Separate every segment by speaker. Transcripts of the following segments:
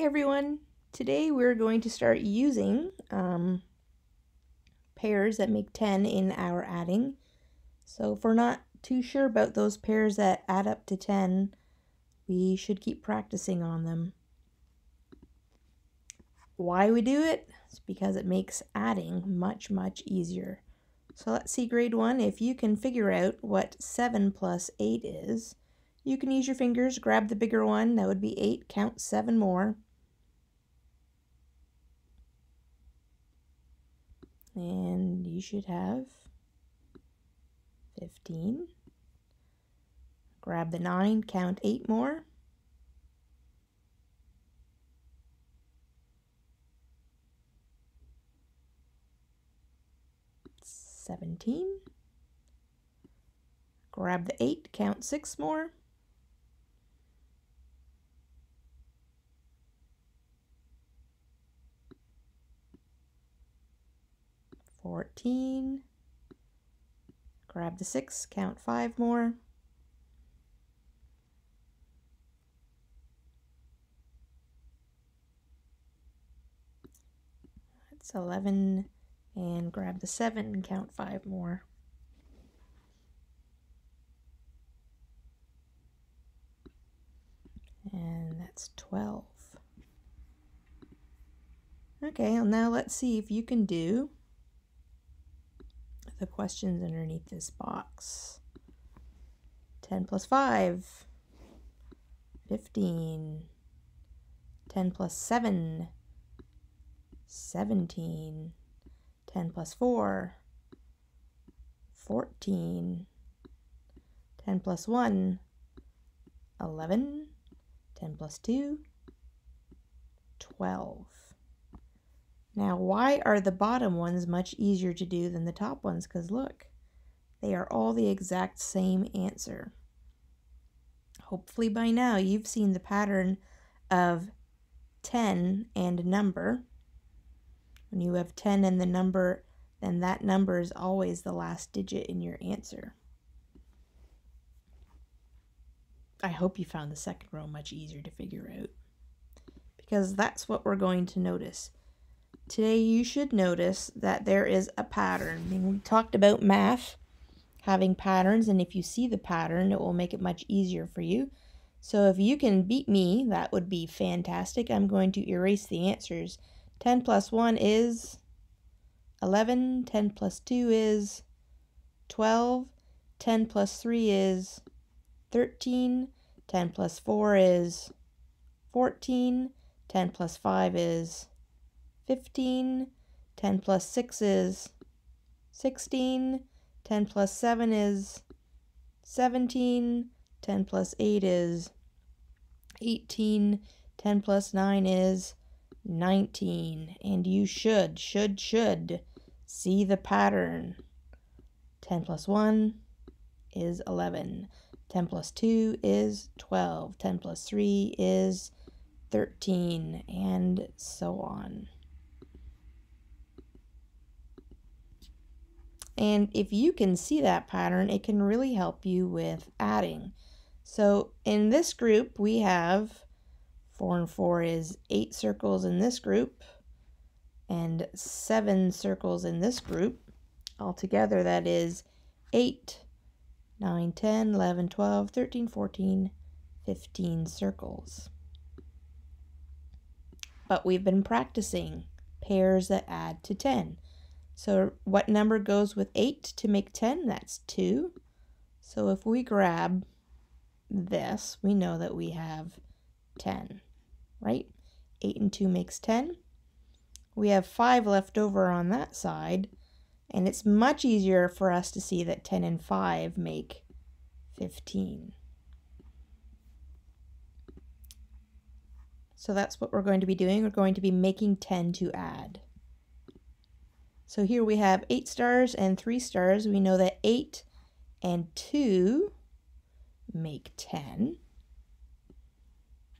Speaker 1: Hey everyone! Today we're going to start using pairs that make 10 in our adding. So if we're not too sure about those pairs that add up to 10, we should keep practicing on them. Why we do it? It's because it makes adding much easier. So let's see grade 1. If you can figure out what 7 plus 8 is, you can use your fingers, grab the bigger one, that would be 8, count 7 more. And you should have 15. Grab the 9, count 8 more. $17. Grab the 8, count 6 more. $14. Grab the 6, count 5 more. That's $11. And grab the 7 and count 5 more. And that's 12. Okay, well now let's see if you can do the questions underneath this box. 10 plus 5, 15. 10 plus 7, 17. 10 plus 4, 14. 10 plus 1, 11. 10 plus 2, 12. Now, why are the bottom ones much easier to do than the top ones? Because look, they are all the exact same answer. Hopefully by now you've seen the pattern of 10 and a number. When you have 10 and the number, then that number is always the last digit in your answer. I hope you found the second row much easier to figure out, because that's what we're going to notice. Today you should notice that there is a pattern. I mean, we talked about math having patterns, and if you see the pattern, it will make it much easier for you. So if you can beat me, that would be fantastic. I'm going to erase the answers. 10 plus 1 is 11. 10 plus 2 is 12. 10 plus 3 is 13. 10 plus 4 is 14. 10 plus 5 is 15. 10 plus 6 is 16. 10 plus 7 is 17. 10 plus 8 is 18. 10 plus 9 is 19. And you should see the pattern. 10 plus 1 is 11. 10 plus 2 is 12. 10 plus 3 is 13, and so on. And if you can see that pattern, it can really help you with adding. So in this group, we have 4 and 4 is 8 circles in this group, and 7 circles in this group. Altogether, that is 8, 9, 10, 11, 12, 13, 14, 15 circles. But we've been practicing pairs that add to 10. So what number goes with 8 to make 10? That's 2. So if we grab this, we know that we have 10, right? 8 and 2 makes 10. We have 5 left over on that side, and it's much easier for us to see that 10 and 5 make 15. So that's what we're going to be doing. We're going to be making 10 to add. So here we have 8 stars and 3 stars. We know that 8 and 2 make 10.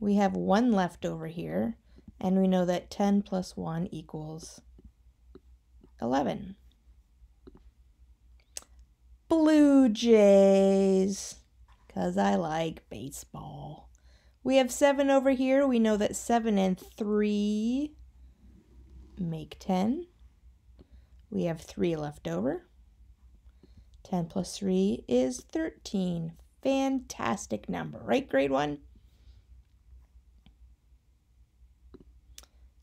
Speaker 1: We have 1 left over here, and we know that 10 plus 1 equals 11. Blue Jays, because I like baseball. We have 7 over here. We know that 7 and 3 make 10. We have 3 left over. 10 plus 3 is 13. Fantastic number, right, grade 1?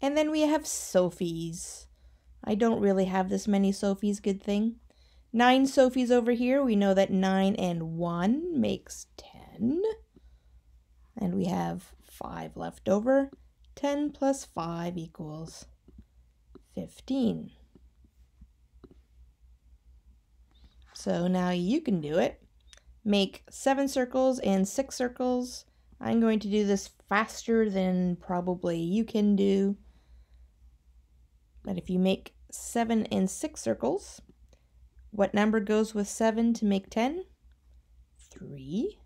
Speaker 1: And then we have Sophie's. I don't really have this many Sophie's, good thing. 9 Sophie's over here. We know that 9 and 1 makes 10. And we have 5 left over. 10 plus 5 equals 15. So now you can do it. Make 7 circles and 6 circles. I'm going to do this faster than probably you can do. But if you make 7 and 6 circles, what number goes with 7 to make 10? 3.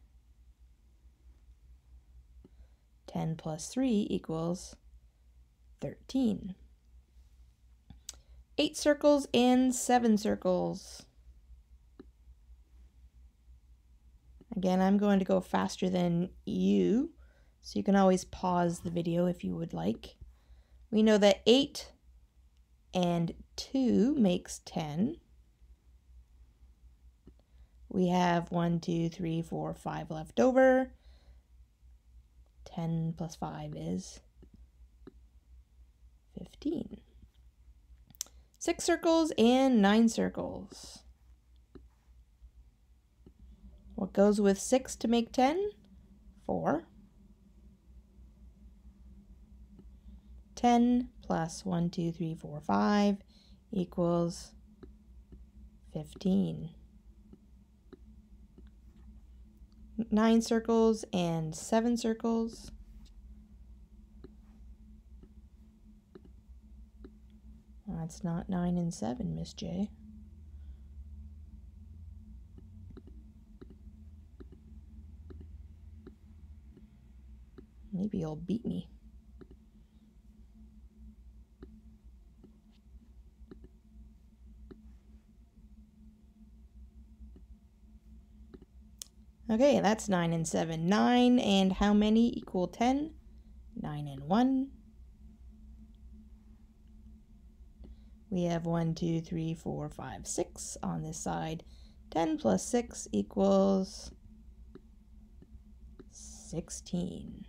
Speaker 1: 10 plus 3 equals 13. 8 circles and 7 circles. Again, I'm going to go faster than you, so you can always pause the video if you would like. We know that 8 and 2 makes 10. We have 1, 2, 3, 4, 5 left over. 10 plus 5 is 15. 6 circles and 9 circles. What goes with 6 to make 10? 4. 10 plus 1, 2, 3, 4, 5 equals 15. 9 circles and 7 circles. That's not 9 and 7, Miss J. Maybe you'll beat me. Okay, that's 9 and 7. 9 and how many equal 10? 9 and 1. We have 1, 2, 3, 4, 5, 6 on this side. 10 plus 6 equals 16.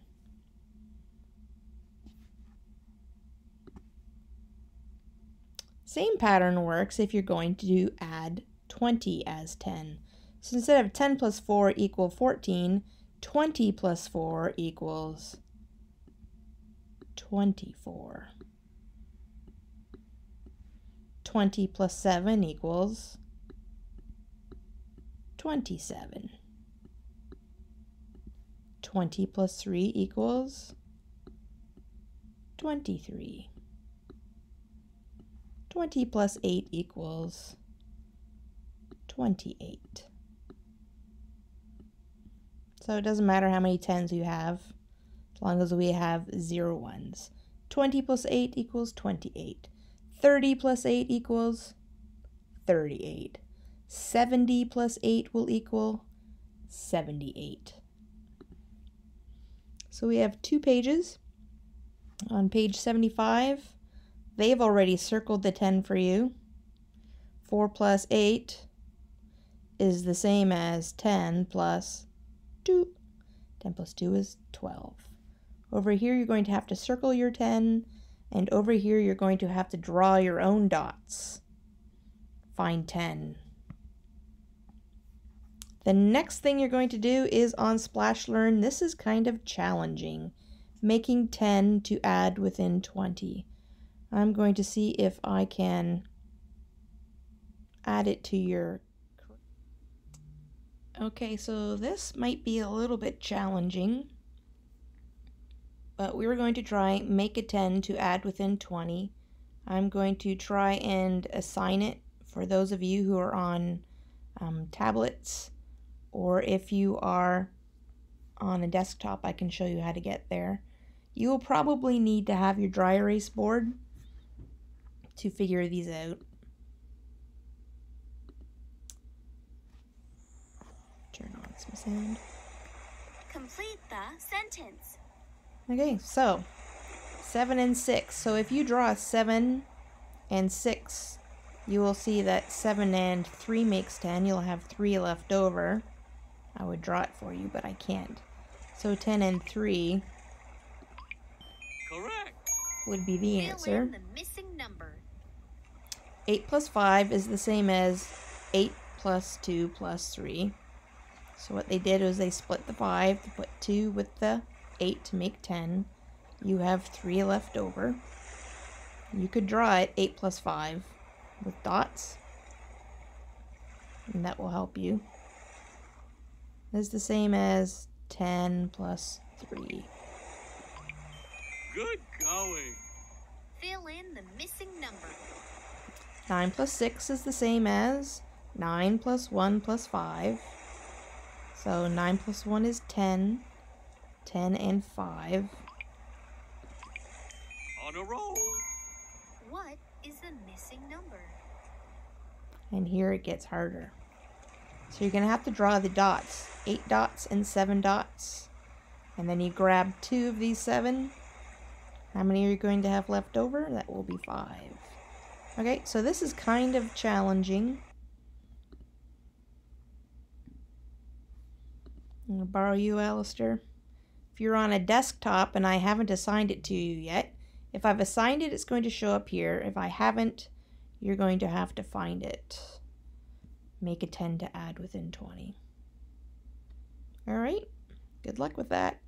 Speaker 1: Same pattern works if you're going to add 20 as 10. So instead of 10 plus 4 equal 14, 20 plus 4 equals 24. 20 plus 7 equals 27. 20 plus 3 equals 23. 20 plus 8 equals 28. So it doesn't matter how many 10s you have, as long as we have 0 ones. 20 plus 8 equals 28. 30 plus 8 equals 38. 70 plus 8 will equal 78. So we have 2 pages. On page 75, they've already circled the 10 for you. 4 plus 8 is the same as 10 plus 2. 10 plus 2 is 12. Over here you're going to have to circle your 10, and over here you're going to have to draw your own dots. Find 10. The next thing you're going to do is on Splash Learn. This is kind of challenging, making 10 to add within 20. I'm going to see if I can add it to your... Okay, so this might be a little bit challenging, but we're going to try make a 10 to add within 20. I'm going to try and assign it for those of you who are on tablets, or if you are on a desktop, I can show you how to get there. You will probably need to have your dry erase board to figure these out. Turn on some sound.
Speaker 2: Complete the sentence.
Speaker 1: Okay, so 7 and 6. So if you draw 7 and 6, you will see that 7 and 3 makes 10. You'll have 3 left over. I would draw it for you, but I can't. So 10 and 3
Speaker 3: Correct.
Speaker 1: would be the answer.
Speaker 2: Fill in the missing number.
Speaker 1: 8 plus 5 is the same as 8 plus 2 plus 3. So what they did was they split the 5 to put 2 with the 8 to make 10. You have 3 left over. You could draw it 8 plus 5 with dots, and that will help you. It's the same as 10 plus 3.
Speaker 3: Good going.
Speaker 2: Fill in the missing number.
Speaker 1: 9 plus 6 is the same as 9 plus 1 plus 5. So 9 plus 1 is 10. 10 and 5.
Speaker 3: On a roll.
Speaker 2: What is the missing number?
Speaker 1: And here it gets harder. So you're going to have to draw the dots. 8 dots and 7 dots. And then you grab 2 of these 7. How many are you going to have left over? That will be 5. Okay, so this is kind of challenging. I'm going to borrow you, Alistair. If you're on a desktop and I haven't assigned it to you yet, if I've assigned it, it's going to show up here. If I haven't, you're going to have to find it. Make a 10 to add within 20. All right, good luck with that.